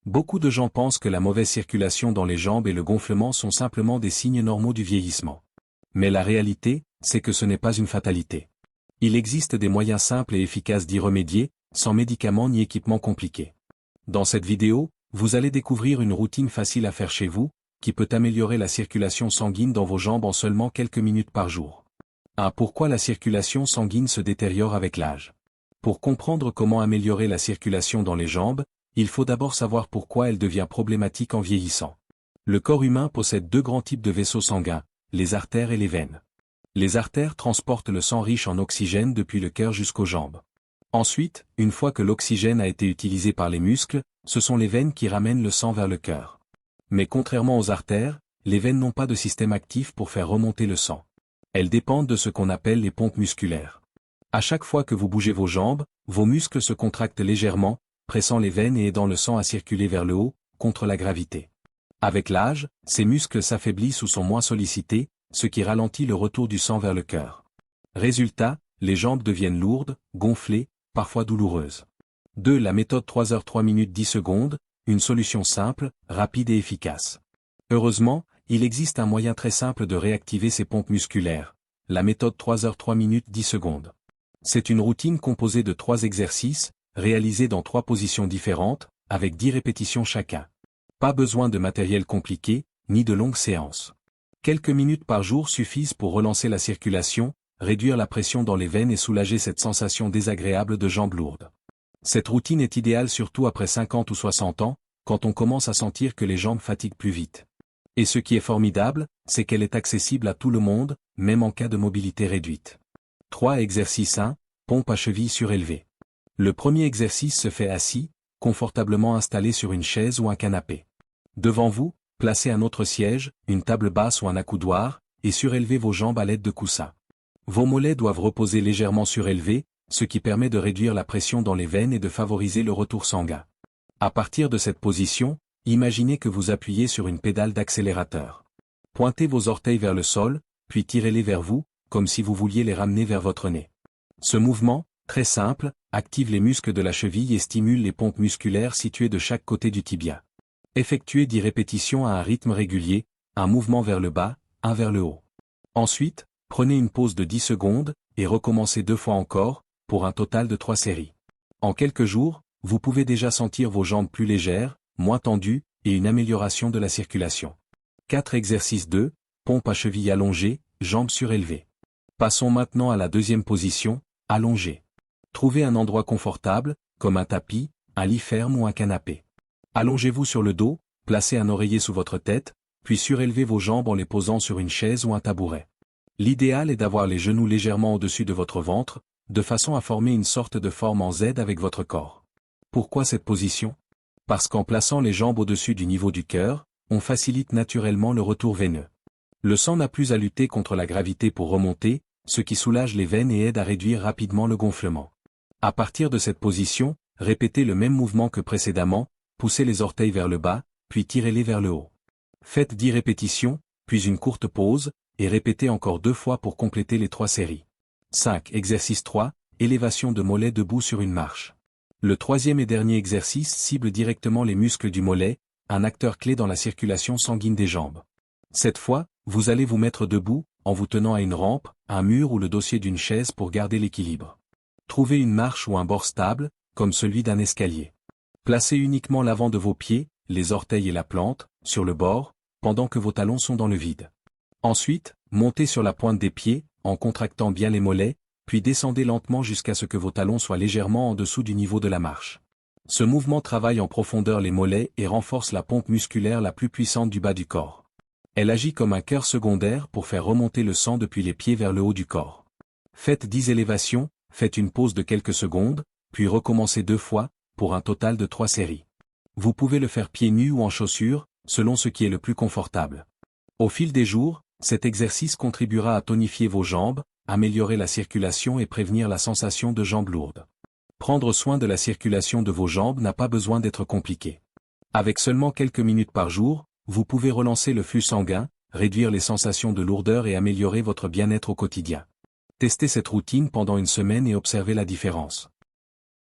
Beaucoup de gens pensent que la mauvaise circulation dans les jambes et le gonflement sont simplement des signes normaux du vieillissement. Mais la réalité, c'est que ce n'est pas une fatalité. Il existe des moyens simples et efficaces d'y remédier, sans médicaments ni équipements compliqués. Dans cette vidéo, vous allez découvrir une routine facile à faire chez vous, qui peut améliorer la circulation sanguine dans vos jambes en seulement quelques minutes par jour. 1. Pourquoi la circulation sanguine se détériore avec l'âge? Pour comprendre comment améliorer la circulation dans les jambes, il faut d'abord savoir pourquoi elle devient problématique en vieillissant. Le corps humain possède deux grands types de vaisseaux sanguins, les artères et les veines. Les artères transportent le sang riche en oxygène depuis le cœur jusqu'aux jambes. Ensuite, une fois que l'oxygène a été utilisé par les muscles, ce sont les veines qui ramènent le sang vers le cœur. Mais contrairement aux artères, les veines n'ont pas de système actif pour faire remonter le sang. Elles dépendent de ce qu'on appelle les pompes musculaires. À chaque fois que vous bougez vos jambes, vos muscles se contractent légèrement, pressant les veines et aidant le sang à circuler vers le haut, contre la gravité. Avec l'âge, ces muscles s'affaiblissent ou sont moins sollicités, ce qui ralentit le retour du sang vers le cœur. Résultat, les jambes deviennent lourdes, gonflées, parfois douloureuses. 2. La méthode 3h 3 minutes 10 secondes, une solution simple, rapide et efficace. Heureusement, il existe un moyen très simple de réactiver ces pompes musculaires, la méthode 3h 3 minutes 10 secondes. C'est une routine composée de 3 exercices, réalisés dans 3 positions différentes, avec 10 répétitions chacun. Pas besoin de matériel compliqué, ni de longues séances. Quelques minutes par jour suffisent pour relancer la circulation, réduire la pression dans les veines et soulager cette sensation désagréable de jambes lourdes. Cette routine est idéale surtout après 50 ou 60 ans, quand on commence à sentir que les jambes fatiguent plus vite. Et ce qui est formidable, c'est qu'elle est accessible à tout le monde, même en cas de mobilité réduite. 3. Exercice 1. Pompe à cheville surélevée. Le premier exercice se fait assis, confortablement installé sur une chaise ou un canapé. Devant vous, placez un autre siège, une table basse ou un accoudoir, et surélevez vos jambes à l'aide de coussins. Vos mollets doivent reposer légèrement surélevés, ce qui permet de réduire la pression dans les veines et de favoriser le retour sanguin. À partir de cette position, imaginez que vous appuyez sur une pédale d'accélérateur. Pointez vos orteils vers le sol, puis tirez-les vers vous, comme si vous vouliez les ramener vers votre nez. Ce mouvement, très simple, active les muscles de la cheville et stimule les pompes musculaires situées de chaque côté du tibia. Effectuez 10 répétitions à un rythme régulier, un mouvement vers le bas, un vers le haut. Ensuite, prenez une pause de 10 secondes, et recommencez 2 fois encore, pour un total de 3 séries. En quelques jours, vous pouvez déjà sentir vos jambes plus légères, moins tendues, et une amélioration de la circulation. 4. Exercice 2, pompe à cheville allongée, jambes surélevées. Passons maintenant à la deuxième position, allongée. Trouvez un endroit confortable, comme un tapis, un lit ferme ou un canapé. Allongez-vous sur le dos, placez un oreiller sous votre tête, puis surélevez vos jambes en les posant sur une chaise ou un tabouret. L'idéal est d'avoir les genoux légèrement au-dessus de votre ventre, de façon à former une sorte de forme en Z avec votre corps. Pourquoi cette position? Parce qu'en plaçant les jambes au-dessus du niveau du cœur, on facilite naturellement le retour veineux. Le sang n'a plus à lutter contre la gravité pour remonter, ce qui soulage les veines et aide à réduire rapidement le gonflement. À partir de cette position, répétez le même mouvement que précédemment, poussez les orteils vers le bas, puis tirez-les vers le haut. Faites 10 répétitions, puis une courte pause, et répétez encore 2 fois pour compléter les 3 séries. 5. Exercice 3, élévation de mollet debout sur une marche. Le troisième et dernier exercice cible directement les muscles du mollet, un acteur clé dans la circulation sanguine des jambes. Cette fois, vous allez vous mettre debout, en vous tenant à une rampe, un mur ou le dossier d'une chaise pour garder l'équilibre. Trouvez une marche ou un bord stable, comme celui d'un escalier. Placez uniquement l'avant de vos pieds, les orteils et la plante, sur le bord, pendant que vos talons sont dans le vide. Ensuite, montez sur la pointe des pieds, en contractant bien les mollets, puis descendez lentement jusqu'à ce que vos talons soient légèrement en dessous du niveau de la marche. Ce mouvement travaille en profondeur les mollets et renforce la pompe musculaire la plus puissante du bas du corps. Elle agit comme un cœur secondaire pour faire remonter le sang depuis les pieds vers le haut du corps. Faites 10 élévations, faites une pause de quelques secondes, puis recommencez 2 fois, pour un total de 3 séries. Vous pouvez le faire pieds nus ou en chaussures, selon ce qui est le plus confortable. Au fil des jours, cet exercice contribuera à tonifier vos jambes, améliorer la circulation et prévenir la sensation de jambes lourdes. Prendre soin de la circulation de vos jambes n'a pas besoin d'être compliqué. Avec seulement quelques minutes par jour, vous pouvez relancer le flux sanguin, réduire les sensations de lourdeur et améliorer votre bien-être au quotidien. Testez cette routine pendant une semaine et observez la différence.